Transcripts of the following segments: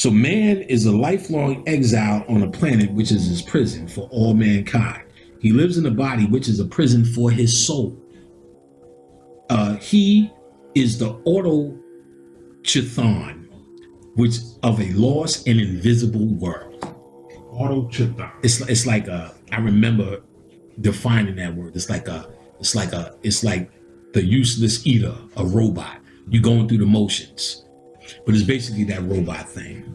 So man is a lifelong exile on a planet which is his prison for all mankind. He lives in a body which is a prison for his soul. He is the autochthon, which of a lost and invisible world. Autochthon. It's like I remember defining that word. It's like the useless eater, a robot. You're going through the motions, but it's basically that robot thing.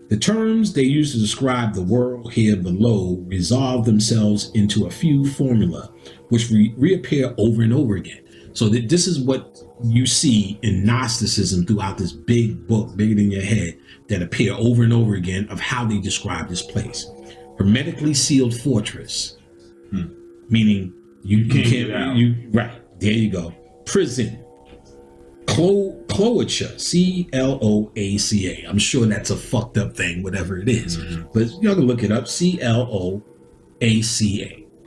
The terms they use to describe the world here below resolve themselves into a few formula, which reappear over and over again. So this is what you see in Gnosticism throughout this big book, bigger than your head, that appear over and over again of how they describe this place. Hermetically sealed fortress, meaning you can't get out. Right, there you go. Prison. Cloaca, C-L-O-A-C-A. I'm sure that's a fucked up thing, whatever it is. But y'all can look it up. C-L-O-A-C-A.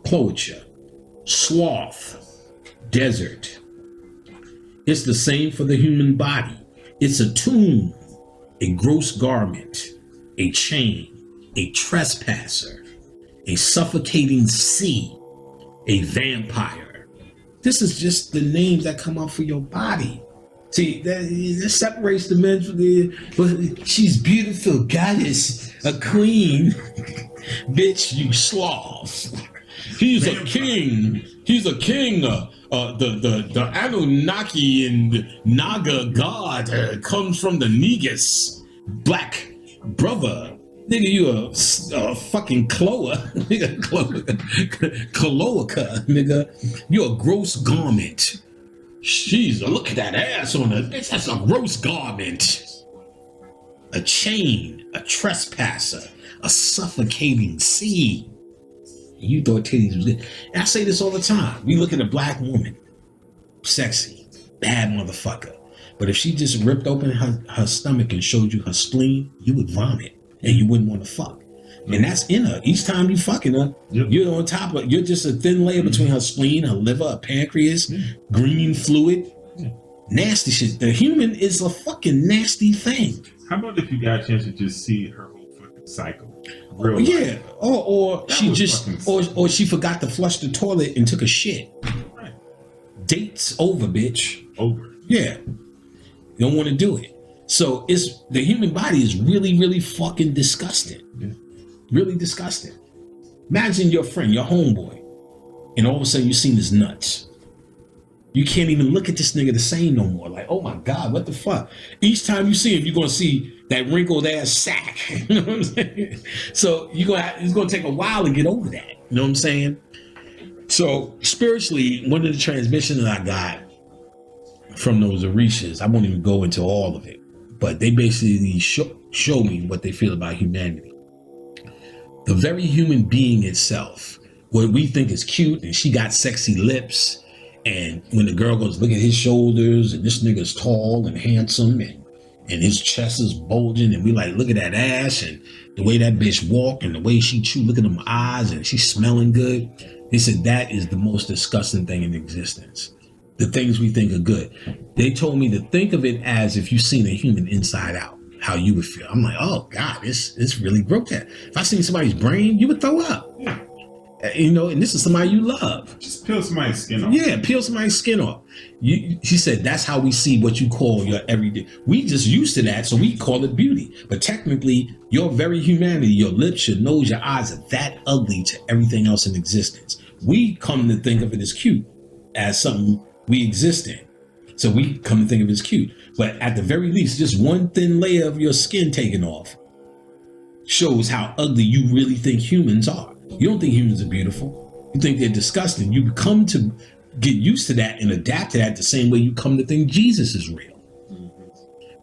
Cloaca. Sloth. Desert. It's the same for the human body. It's a tomb, a gross garment, a chain, a trespasser, a suffocating sea, a vampire. This is just the names that come up for your body. See, that separates the men from the. She's beautiful, goddess, a queen. Bitch, you sloth. He's a king. He's a king. The Anunnaki and Naga god comes from the Negus. Black brother. Nigga, you a fucking cloa. Nigga, cloaca. Nigga, you a gross garment. Jeez, look at that ass on her. Bitch, that's a gross garment. A chain, a trespasser, a suffocating sea. You thought titties was good. And I say this all the time. We look at a black woman, sexy, bad motherfucker. But if she just ripped open her stomach and showed you her spleen, you would vomit and you wouldn't want to fuck. And that's in her. Each time you fucking her, you're on top of, you're just a thin layer between her spleen, her liver, her pancreas, green fluid. Nasty shit. The human is a fucking nasty thing. How about if you got a chance to just see her whole fucking cycle? Real life. Or she just, or she forgot to flush the toilet and took a shit. Right. Date's over, bitch. Over. Yeah. You don't want to do it. So the human body is really, really fucking disgusting. Yeah. Really disgusting. Imagine your friend, your homeboy, and all of a sudden you seen his nuts. You can't even look at this nigga the same no more. Like, oh my God, what the fuck? Each time you see him, you're gonna see that wrinkled ass sack. You know what I'm saying? So it's gonna take a while to get over that. You know what I'm saying? So spiritually, one of the transmissions that I got from those Orishas, I won't even go into all of it, but they basically show me what they feel about humanity. The very human being itself, what we think is cute, and she got sexy lips, and when the girl goes, look at his shoulders, and this nigga's tall and handsome, and his chest is bulging, and we like, look at that ass, and the way that bitch walk, and the way she chew, look at them eyes, and she's smelling good. They said that is the most disgusting thing in existence. The things we think are good. They told me to think of it as if you've seen a human inside out, how you would feel. I'm like, oh God, it's really grotesque. If I seen somebody's brain, you would throw up. Yeah. You know, and this is somebody you love. Just peel somebody's skin off. Yeah, peel somebody's skin off. She said that's how we see what you call your everyday. We just used to that, so we call it beauty. But technically, your very humanity, your lips, your nose, your eyes are that ugly to everything else in existence. We come to think of it as cute, as something we exist in. So we come to think of it as cute. But at the very least, just one thin layer of your skin taken off shows how ugly you really think humans are. You don't think humans are beautiful. You think they're disgusting. You come to get used to that and adapt to that the same way you come to think Jesus is real.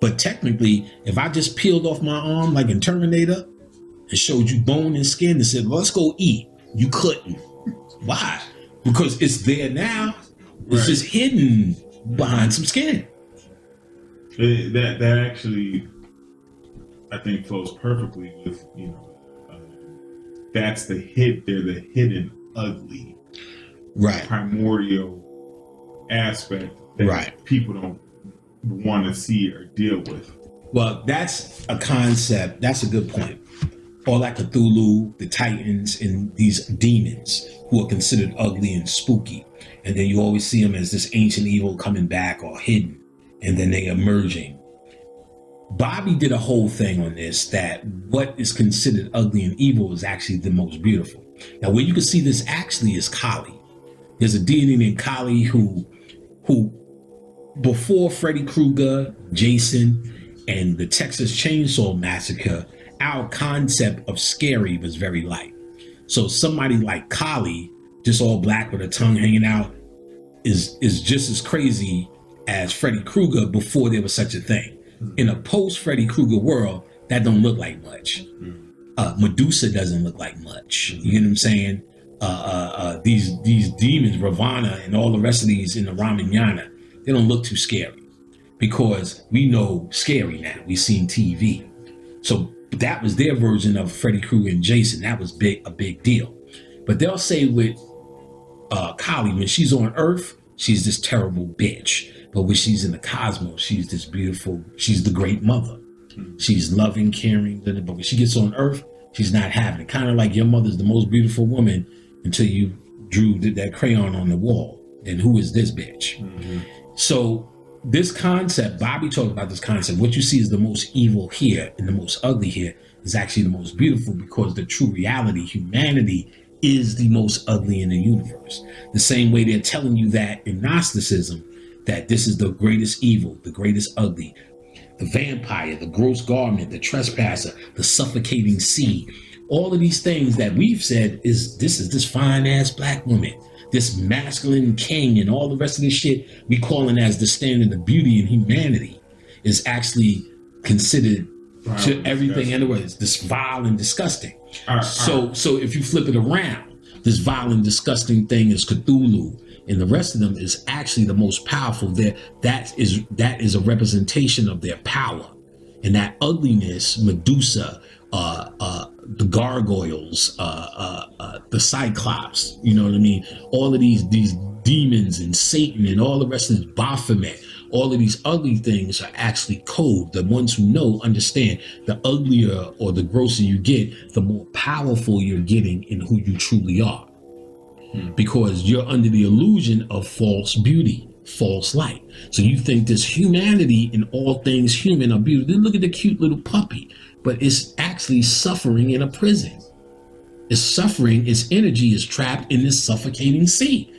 But technically, if I just peeled off my arm like in Terminator and showed you bone and skin and said, let's go eat, you couldn't. Why? Because it's there now. It's just hidden behind some skin. That actually, I think, flows perfectly with, that's the they're the hidden ugly, primordial aspect that people don't want to see or deal with. Well, that's a concept. That's a good point. Or like Cthulhu, the Titans, and these demons who are considered ugly and spooky. And then you always see them as this ancient evil coming back or hidden, and then they emerging. Bobby did a whole thing on this, that what is considered ugly and evil is actually the most beautiful. Now, where you can see this actually is Kali. There's a deity named Kali who before Freddy Krueger, Jason, and the Texas Chainsaw Massacre, our concept of scary was very light. So somebody like Kali, just all black with a tongue hanging out, is just as crazy as Freddy Krueger before there was such a thing. In a post-Freddy Krueger world, that don't look like much. Medusa doesn't look like much. You get what I'm saying? These demons, Ravana, and all the rest of these in the Ramayana, they don't look too scary because we know scary now. We've seen TV. So that was their version of Freddy Krueger and Jason. That was a big deal. But they'll say with Kali, when she's on Earth, she's this terrible bitch. But when she's in the cosmos, she's this beautiful, she's the great mother. She's loving, caring. But when she gets on Earth, she's not having it. Kind of like your mother's the most beautiful woman until you drew that crayon on the wall. And who is this bitch? Mm-hmm. So this concept, Bobby talked about this concept. What you see is the most evil here and the most ugly here is actually the most beautiful, because the true reality, humanity, is the most ugly in the universe. The same way they're telling you that in Gnosticism, that this is the greatest evil, the greatest ugly, the vampire, the gross garment, the trespasser, the suffocating sea. All of these things that we've said is this fine ass black woman, this masculine king, and all the rest of this shit we calling as the standard of beauty and humanity is actually considered to everything in the world. This vile and disgusting. So if you flip it around, this vile and disgusting thing is Cthulhu, and the rest of them is actually the most powerful. That is a representation of their power, and that ugliness, Medusa, the gargoyles, the Cyclops, you know what I mean? All of these demons and Satan and all the rest of this Baphomet, all of these ugly things are actually code. The ones who know understand the uglier or the grosser you get, the more powerful you're getting in who you truly are. Because you're under the illusion of false beauty, false light. So you think this humanity and all things human are beautiful. Then look at the cute little puppy, but it's actually suffering in a prison. It's suffering, its energy is trapped in this suffocating sea,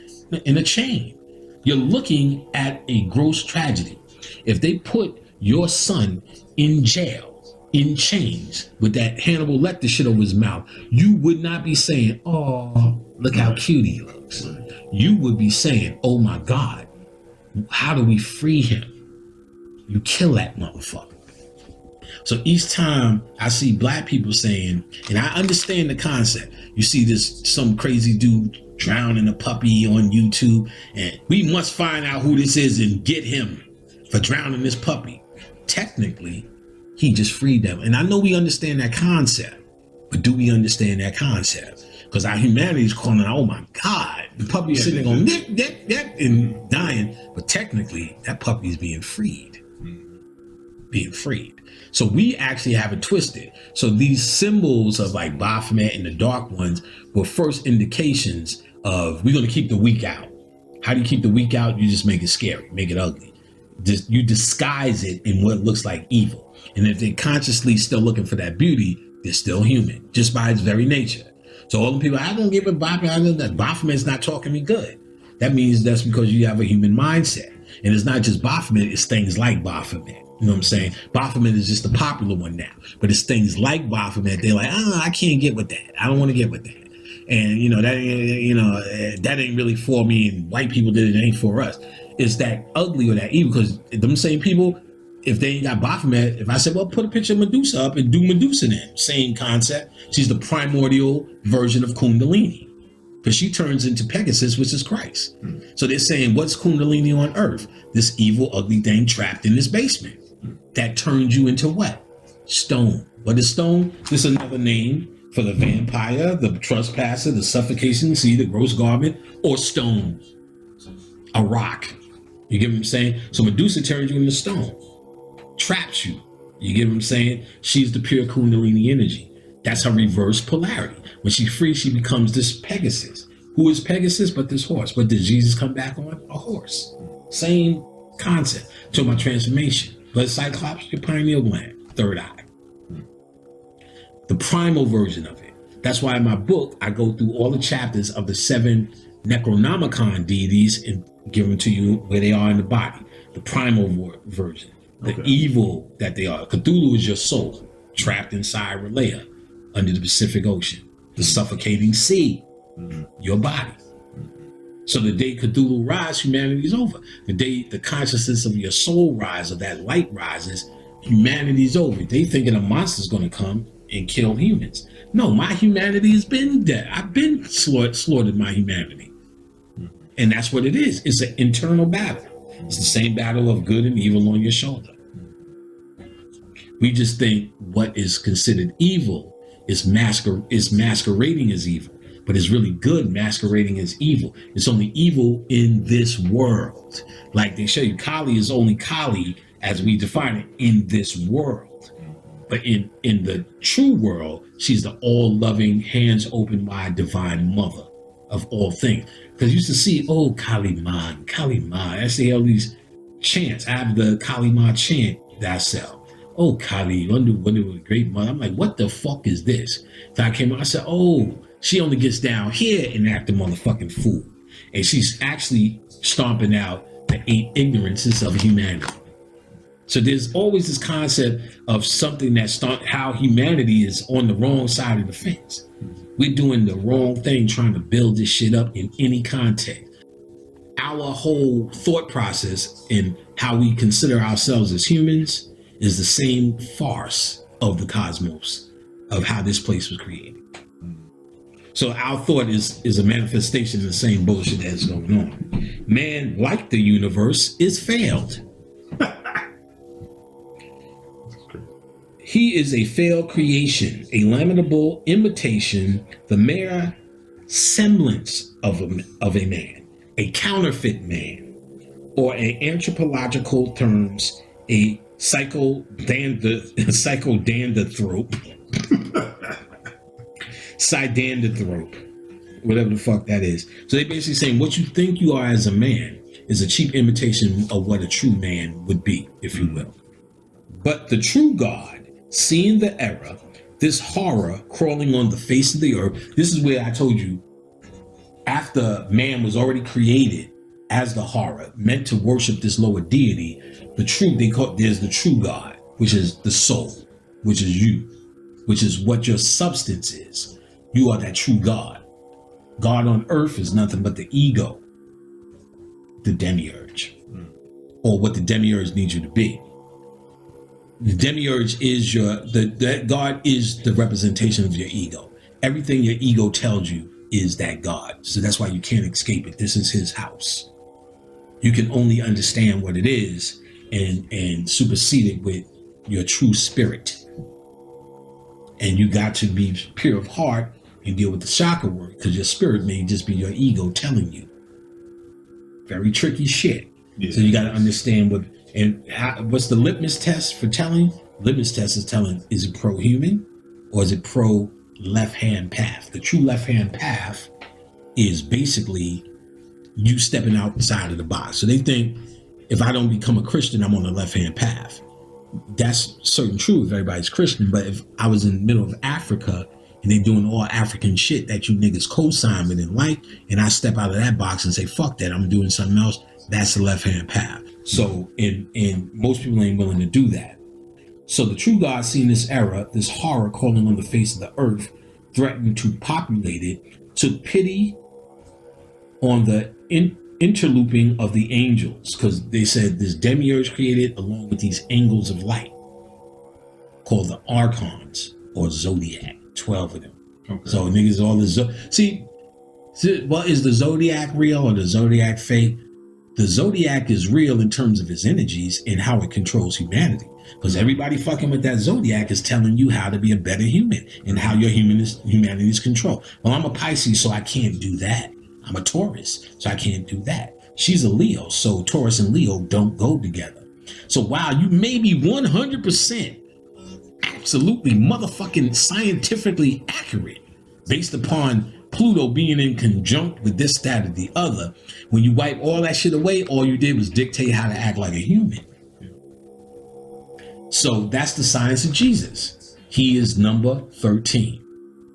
in a chain. You're looking at a gross tragedy. If they put your son in jail, in chains, with that Hannibal Lecter shit over his mouth, you would not be saying, oh, look how cute he looks. You would be saying, oh my God, how do we free him? You kill that motherfucker. So each time I see black people saying, and I understand the concept, you see some crazy dude drowning a puppy on YouTube, and we must find out who this is and get him for drowning this puppy. Technically, he just freed them. And I know we understand that concept, but do we understand that concept? Because our humanity is calling out, oh my God, the puppy is sitting on nick, and dying. But technically, that puppy is being freed. Being freed. So we actually have it twisted. So these symbols of like Baphomet and the dark ones were first indications of, we're going to keep the weak out. How do you keep the weak out? You just make it scary, make it ugly. You disguise it in what looks like evil. And if they're consciously still looking for that beauty, they're still human, just by its very nature. So all the people, I don't give a Baphomet, I know that Baphomet's not talking me good. That means that's because you have a human mindset. And it's not just Baphomet, it's things like Baphomet. You know what I'm saying? Baphomet is just the popular one now. But it's things like Baphomet, they're like, I can't get with that. I don't want to get with that. And, that ain't really for me, and white people did it, ain't for us. It's that ugly or that evil, because them same people, if they ain't got Baphomet, if I said, well, put a picture of Medusa up and do Medusa then. Same concept. She's the primordial version of Kundalini, because she turns into Pegasus, which is Christ. So they're saying, what's Kundalini on earth? This evil, ugly thing trapped in this basement that turns you into what? Stone. What is stone? This is another name for the vampire, the trespasser, the suffocation sea, the gross garment, or stone. A rock. You get what I'm saying? So Medusa turns you into stone, traps you, You get what I'm saying? She's the pure Kundalini energy. That's her reverse polarity. When she's free, she becomes this Pegasus. Who is Pegasus but this horse? But did Jesus come back on? A horse. Same concept. To my transformation. But Cyclops, your pineal gland, third eye. The primal version of it. That's why in my book, I go through all the chapters of the 7 Necronomicon deities and give them to you where they are in the body. The primal version. The evil that they are. Cthulhu is your soul, trapped inside Relea, under the Pacific Ocean. The suffocating sea, your body. So the day Cthulhu rises, humanity is over. The day the consciousness of your soul rises, or that light rises, humanity is over. They thinking a monster's going to come and kill humans. No, my humanity has been dead. I've been slaughtered my humanity. And that's what it is. It's an internal battle. It's the same battle of good and evil on your shoulder. We just think what is considered evil is masquerading as evil, but it's really good masquerading as evil. It's only evil in this world. Like they show you, Kali is only Kali as we define it in this world. But in the true world, she's the all-loving, hands open wide divine mother of all things. Because you used to see, oh, Kali Ma, Kali Ma. I say all these chants. I have the Kali Ma chant that I sell. Oh, Kali, wonder a great mother. I'm like, what the fuck is this? So I came out, I said, oh, she only gets down here and act a motherfucking fool. And she's actually stomping out the 8 ignorances of humanity. So there's always this concept of something that's how humanity is on the wrong side of the fence. We're doing the wrong thing, trying to build this shit up in any context. Our whole thought process in how we consider ourselves as humans is the same farce of the cosmos, of how this place was created. So our thought is a manifestation of the same bullshit that's going on. Man, like the universe, is failed. He is a failed creation, a lamentable imitation, the mere semblance of a man, a counterfeit man, or in anthropological terms, a psychodanthrope, whatever the fuck that is. So they basically saying what you think you are as a man is a cheap imitation of what a true man would be, if you will. But the true God, seeing the error, this horror crawling on the face of the earth, this is where I told you, after man was already created as the horror, meant to worship this lower deity, there's the true God, which is the soul, which is you, which is what your substance is. You are that true God. God on earth is nothing but the ego, the demiurge, or what the demiurge needs you to be. The demiurge is that God is the representation of your ego. Everything your ego tells you is that God. So that's why you can't escape it. This is his house. You can only understand what it is and supersede it with your true spirit. And you got to be pure of heart and deal with the chakra work, because your spirit may just be your ego telling you. Very tricky shit. Yeah. So you got to understand what's the litmus test for telling? Litmus test is telling, is it pro-human or is it pro-left-hand path? The true left-hand path is basically you stepping outside of the box. So they think if I don't become a Christian, I'm on the left-hand path. That's certain true if everybody's Christian, but if I was in the middle of Africa and they doing all African shit that you niggas co-sign with and like, and I step out of that box and say, fuck that, I'm doing something else, that's the left-hand path. So, and most people ain't willing to do that. So the true God, seeing this error, this horror crawling on the face of the earth, threatening to populate it, took pity on the interlooping of the angels, because they said this demiurge created along with these angels of light called the archons or zodiac, 12 of them. Okay. So niggas all this see, well, is the zodiac real or the zodiac fake? The zodiac is real in terms of its energies and how it controls humanity, because everybody fucking with that zodiac is telling you how to be a better human and how your humanity is controlled. Well, I'm a Pisces, so I can't do that. I'm a Taurus, so I can't do that. She's a Leo, so Taurus and Leo don't go together. So while you may be 100% absolutely motherfucking scientifically accurate based upon Pluto being in conjunct with this, that, or the other. When you wipe all that shit away, all you did was dictate how to act like a human. So that's the science of Jesus. He is number 13.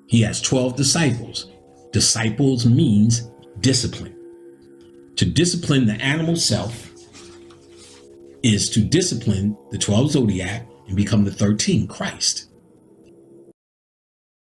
He has 12 disciples. Disciples means discipline. To discipline the animal self is to discipline the 12 zodiac and become the 13, Christ.